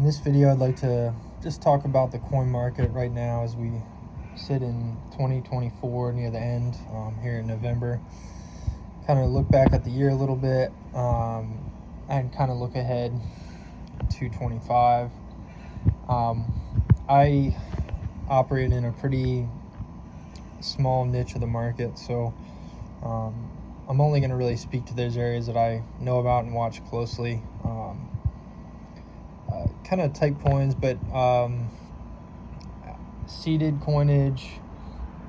In this video, I'd like to just talk about the coin market right now as we sit in 2024 near the end here in November. Kind of look back at the year a little bit and kind of look ahead to 25. I operate in a pretty small niche of the market, so I'm only going to really speak to those areas that I know about and watch closely. Kind of type coins, but seeded coinage,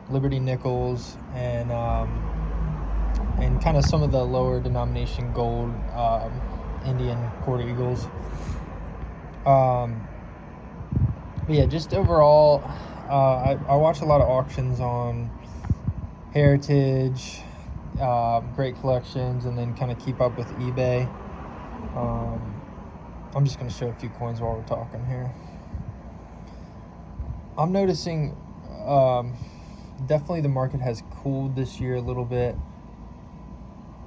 Liberty nickels, and kind of some of the lower denomination gold, Indian quarter eagles. But yeah, just overall, I watch a lot of auctions on Heritage, great collections, and then kind of keep up with eBay. I'm just going to show a few coins while we're talking here. I'm noticing definitely the market has cooled this year a little bit,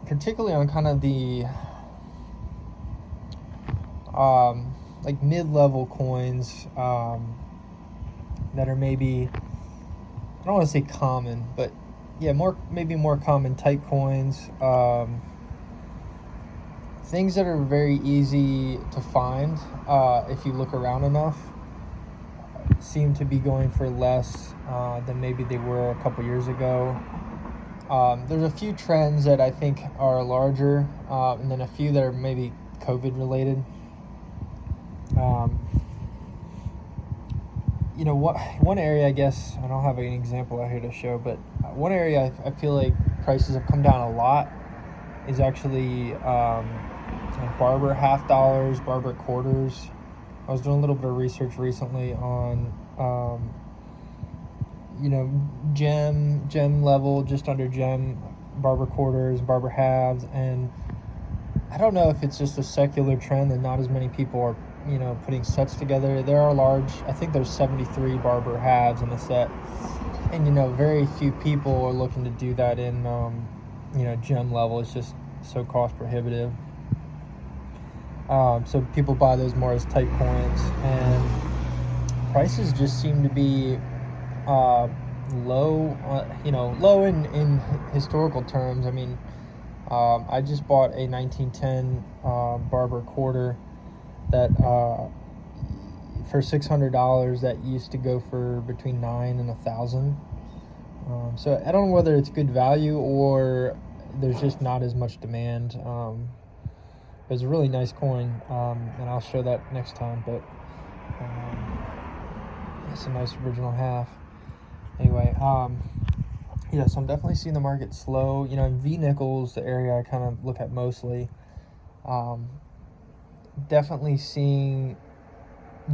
particularly on kind of the like mid-level coins that are maybe, I don't want to say common, but yeah, maybe more common type coins. Things that are very easy to find if you look around enough seem to be going for less than maybe they were a couple years ago. There's a few trends that I think are larger, and then a few that are maybe COVID related. One area, I guess, I don't have an example out here to show, but one area I feel like prices have come down a lot is actually Barber half dollars, Barber quarters. I was doing a little bit of research recently on, gem level, just under gem, Barber quarters, Barber halves, and I don't know if it's just a secular trend that not as many people are, putting sets together. There are I think there's 73 Barber halves in a set, and very few people are looking to do that in, gem level. It's just so cost prohibitive. So people buy those more as type coins, and prices just seem to be low. Low in historical terms. I mean, I just bought a 1910 Barber quarter that for $600 that used to go for between $9,000 and $1,000. So I don't know whether it's good value or there's just not as much demand. It was a really nice coin, and I'll show that next time, but it's a nice original half. Anyway, so I'm definitely seeing the market slow. In V nickels, the area I kind of look at mostly, definitely seeing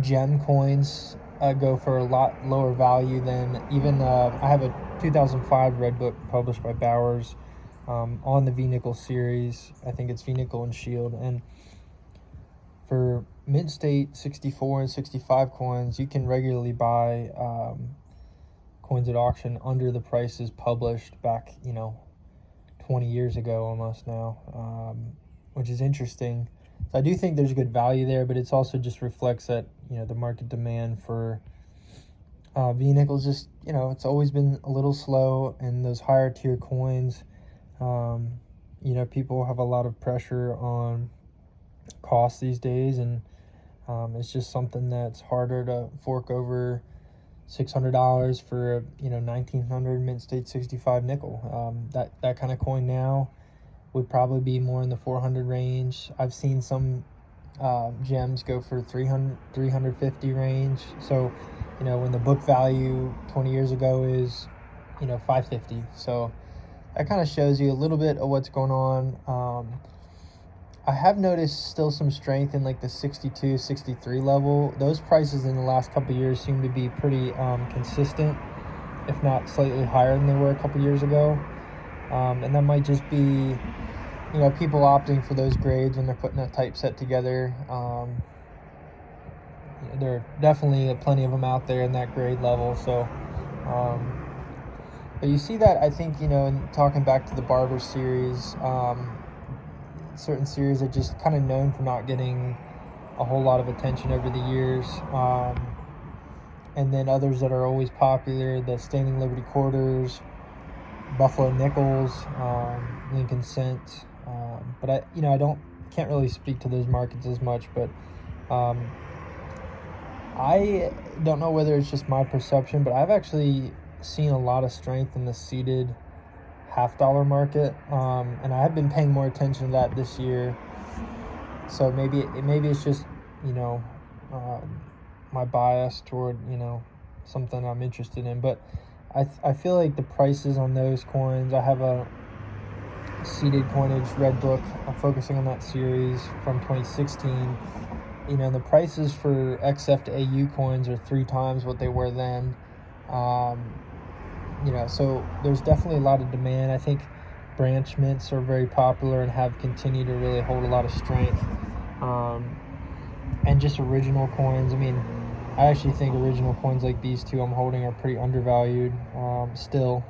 gem coins go for a lot lower value than even, I have a 2005 red book published by Bowers on the V-Nickel series. I think it's V-Nickel and Shield. And for mid-state 64 and 65 coins, you can regularly buy coins at auction under the prices published back, 20 years ago almost now, which is interesting. So I do think there's good value there, but it's also just reflects that, the market demand for V-Nickels just, it's always been a little slow, and those higher tier coins, people have a lot of pressure on costs these days, and it's just something that's harder to fork over $600 for a 1900 mint-state 65 nickel. That kind of coin now would probably be more in the 400 range. I've seen some gems go for 350 range. So when the book value 20 years ago is $550. So that kind of shows you a little bit of what's going on. I have noticed still some strength in like the 62, 63 level. Those prices in the last couple of years seem to be pretty consistent, if not slightly higher than they were a couple years ago. And that might just be, people opting for those grades when they're putting a typeset together. There are definitely plenty of them out there in that grade level. So, but you see that, I think, in talking back to the Barber series, certain series are just kind of known for not getting a whole lot of attention over the years. And then others that are always popular, the Standing Liberty Quarters, Buffalo Nickels, Lincoln Cent. But I can't really speak to those markets as much, but I don't know whether it's just my perception, but I've actually seen a lot of strength in the seeded $half market, and I have been paying more attention to that this year. So maybe it's just my bias toward something I'm interested in, but I feel like the prices on those coins. I have a seeded coinage red book. I'm focusing on that series from 2016. The prices for XF to AU coins are 3 times what they were then. So there's definitely a lot of demand. I think branch mints are very popular and have continued to really hold a lot of strength. And just original coins. I actually think original coins like these two I'm holding are pretty undervalued still.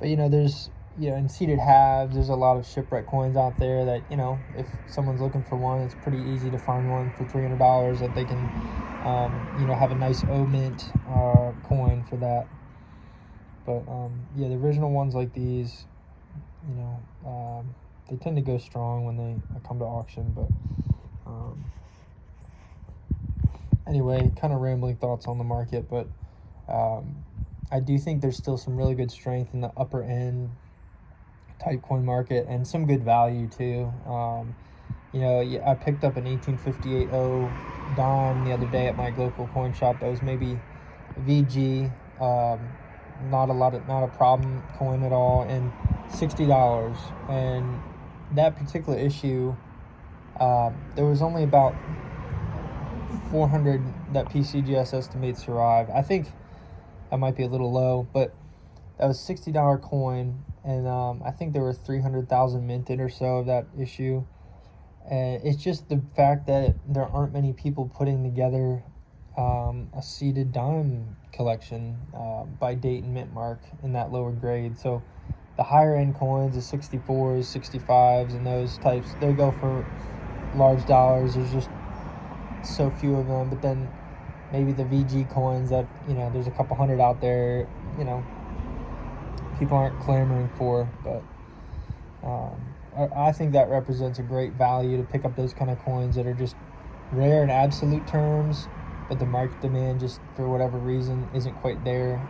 But there's in seeded halves, there's a lot of shipwreck coins out there that if someone's looking for one, it's pretty easy to find one for $300 that they can have a nice O-mint coin for that. But the original ones like these, they tend to go strong when they come to auction. But anyway, kind of rambling thoughts on the market, but I do think there's still some really good strength in the upper end type coin market and some good value too. I picked up an 1858 dime the other day at my local coin shop. That was maybe VG, not a problem coin at all, and $60. And that particular issue, there was only about 400 that PCGS estimates survive. I think that might be a little low, but that was $60 coin, and I think there were 300,000 minted or so of that issue. And it's just the fact that there aren't many people putting together a seeded dime collection by date and mint mark in that lower grade. So the higher end coins, the 64s, 65s, and those types, they go for large dollars. There's just so few of them. But then maybe the VG coins that there's a couple hundred out there, people aren't clamoring for. But I think that represents a great value to pick up those kind of coins that are just rare in absolute terms, but the market demand just for whatever reason isn't quite there.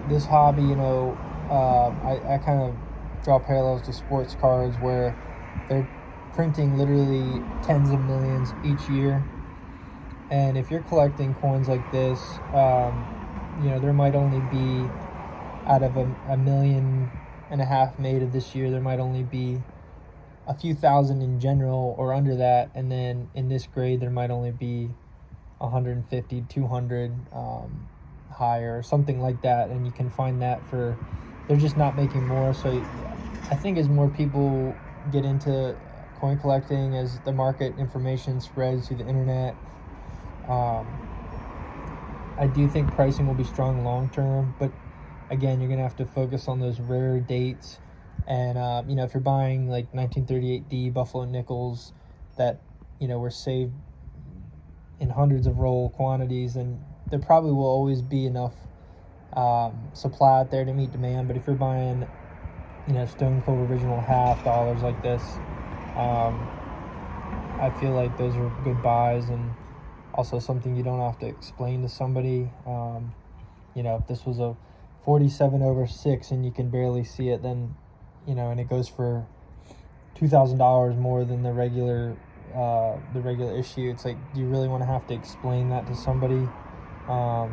This hobby, I kind of draw parallels to sports cards where they're printing literally tens of millions each year. And if you're collecting coins like this, there might only be, out of a million and a half made of this year, there might only be a few thousand in general or under that, and then in this grade there might only be 150, 200 higher or something like that. And you can find that they're just not making more. So I think as more people get into coin collecting, as the market information spreads through the internet, I do think pricing will be strong long term. But again, you're going to have to focus on those rare dates. And, if you're buying like 1938D Buffalo Nickels that, were saved in hundreds of roll quantities, then there probably will always be enough supply out there to meet demand. But if you're buying, Stone Cold original $half like this, I feel like those are good buys, and also something you don't have to explain to somebody. If this was a 47/6 and you can barely see it, then and it goes for $2,000 more than the regular issue. It's like, do you really want to have to explain that to somebody? I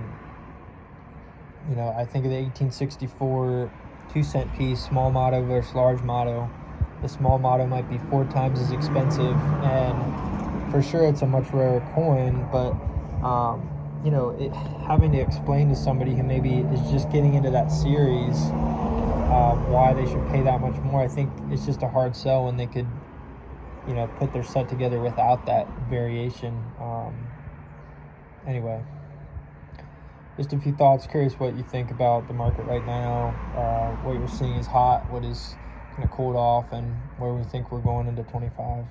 think of the 1864 2-cent piece, small motto versus large motto. The small motto might be 4 times as expensive, and for sure it's a much rarer coin, but having to explain to somebody who maybe is just getting into that series why they should pay that much more, I think it's just a hard sell when they could put their set together without that variation. Anyway, just a few thoughts. Curious what you think about the market right now. What you're seeing is hot, what is kind of cooled off and where we think we're going into 25.